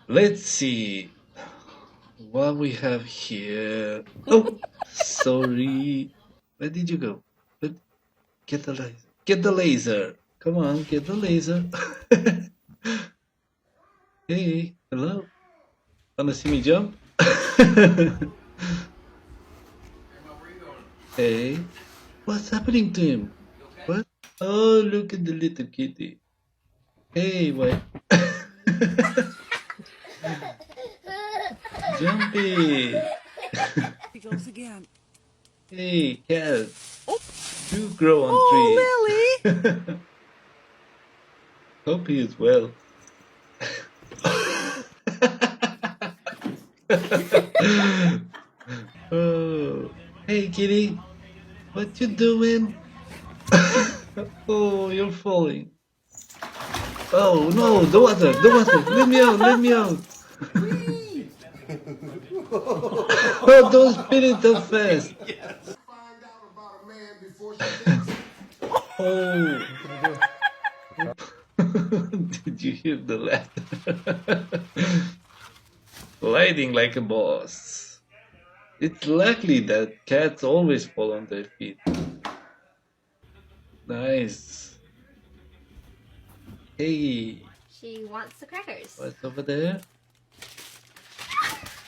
Let's see what we have here. Oh, sorry. Where did you go? Get the laser. Get the laser. Come on, get the laser. Hey, hello. Wanna see me jump? Hey, what's happening to him? What? Oh, look at the little kitty. Hey, what? Jumpy. He goes again. Hey, cat. You grow on Oh, trees. Lily! Hope he is well. Oh, hey, kitty. What you doing? Oh, you're falling. Oh no, the water, let me out, let me out. Oh, don't spin it so fast. Oh. Did you hear the laughter? Sliding like a boss. It's likely that cats always fall on their feet. Nice. Hey. She wants the crackers. What's over there?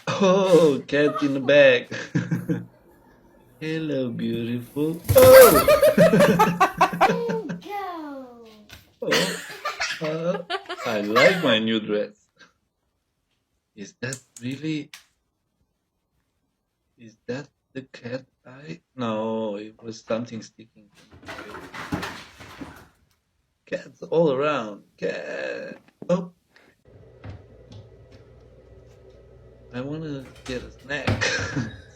Oh, cat in the bag. Hello, beautiful. Oh! Oh, I like my new dress. Is that really? Is that the cat eye? No, it was something sticking to my eye. Cats all around. Cat. Oh. I want to get a snack.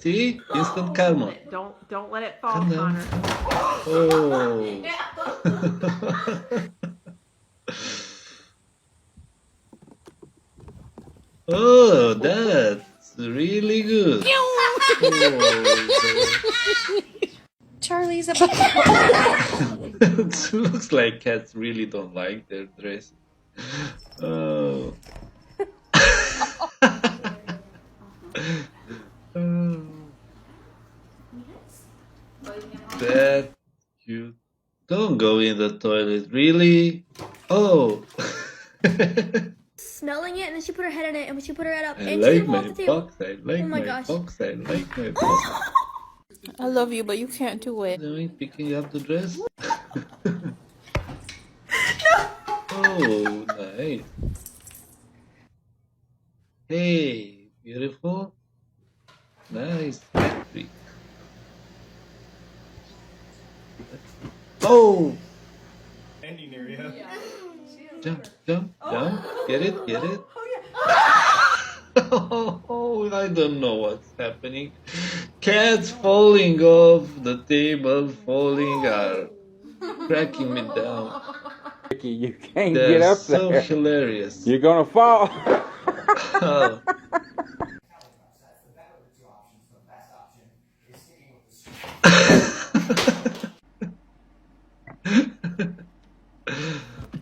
See? Instant karma. Don't let it fall, Come down. Connor. Oh. Oh, that's really good. Oh, Charlie's a it looks like cats really don't like their dress. Oh. Oh. That's cute. Don't go in the toilet, really? Oh. smelling it, and then she put her head in it, and when she put her head up, I and she like didn't my walk the table. box. I like Oh my my gosh. box. I like my box. I love you, but you can't do it. Doing picking up the dress. Oh, nice. Hey, beautiful. Nice factory. Oh! Ending area. Jump, jump, jump. Get it, get it. Oh, I don't know what's happening. Cats falling off the table, falling are cracking me down. You can't They're get up so there. hilarious. You're gonna fall. Oh.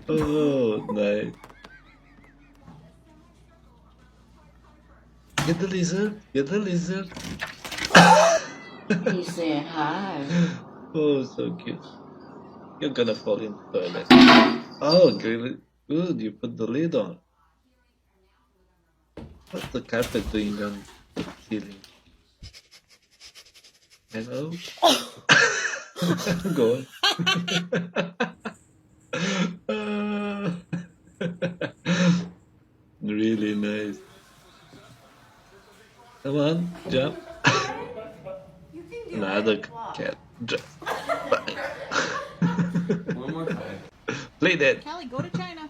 Oh, nice. Get the lizard, get the lizard. He's saying hi. Oh, so cute. You're gonna fall in the toilet. Oh, good, good, you put the lid on. What's the carpet doing on the ceiling? Hello? Go on. Really nice. Come on, jump. Another cat just fine. One more time. Play that. Callie, go to China.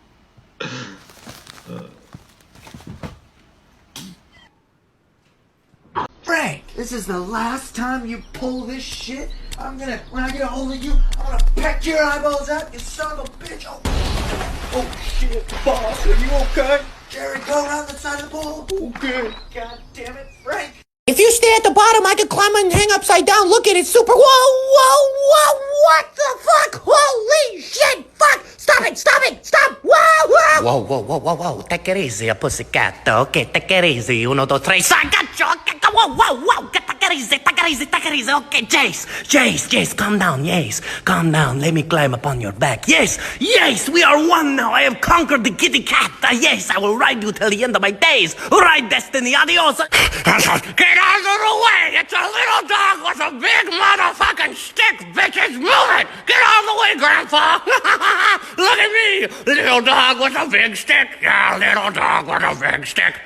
Frank, this is the last time you pull this shit. When I get a hold of you, I'm gonna peck your eyeballs out, you son of a bitch. Oh shit, boss, are you okay? Jerry, go around the side of the pool. Okay. God damn it, Frank. If you stay at the bottom, I could climb and hang upside down. Look at it, super. Whoa, whoa, whoa, what the fuck? Holy shit, fuck. Stop it, stop, whoa, whoa. Whoa, whoa, whoa, whoa, whoa, take it easy, pussycat. Okay, take it easy, 1, 2, 3, I got you. Okay, whoa, whoa, whoa, take it easy, take it easy, take it easy. Okay, Jace, calm down, yes. Calm down, let me climb upon your back. Yes, we are one now. I have conquered the kitty cat. Yes, I will ride you till the end of my days. Ride destiny, adios. Get out of the way! It's a little dog with a big motherfucking stick, bitches! Move it! Get out of the way, Grandpa! Look at me! Little dog with a big stick! Yeah, little dog with a big stick!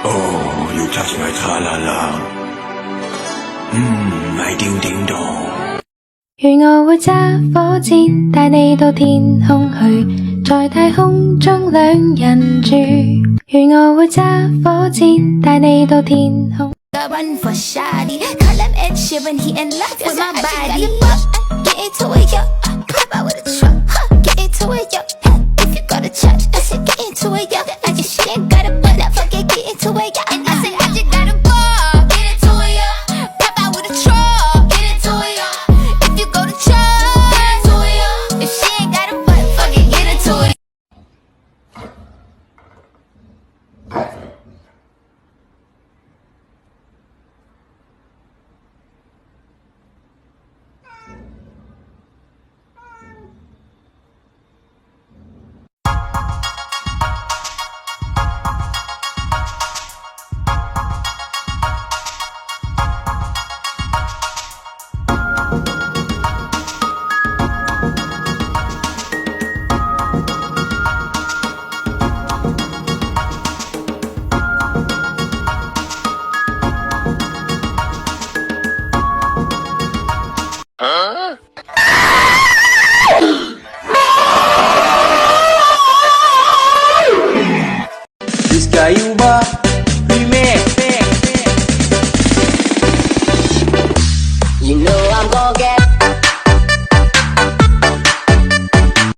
Oh, you touch my tra-la-la. My ding-ding-dong. 願我會揸火箭帶你到天空去，在太空中兩人住。願我會揸火箭帶你到天空。One for shoddy, call him Ed Sheeran, he in love with my body. Get into it, yo, pop out with a truck.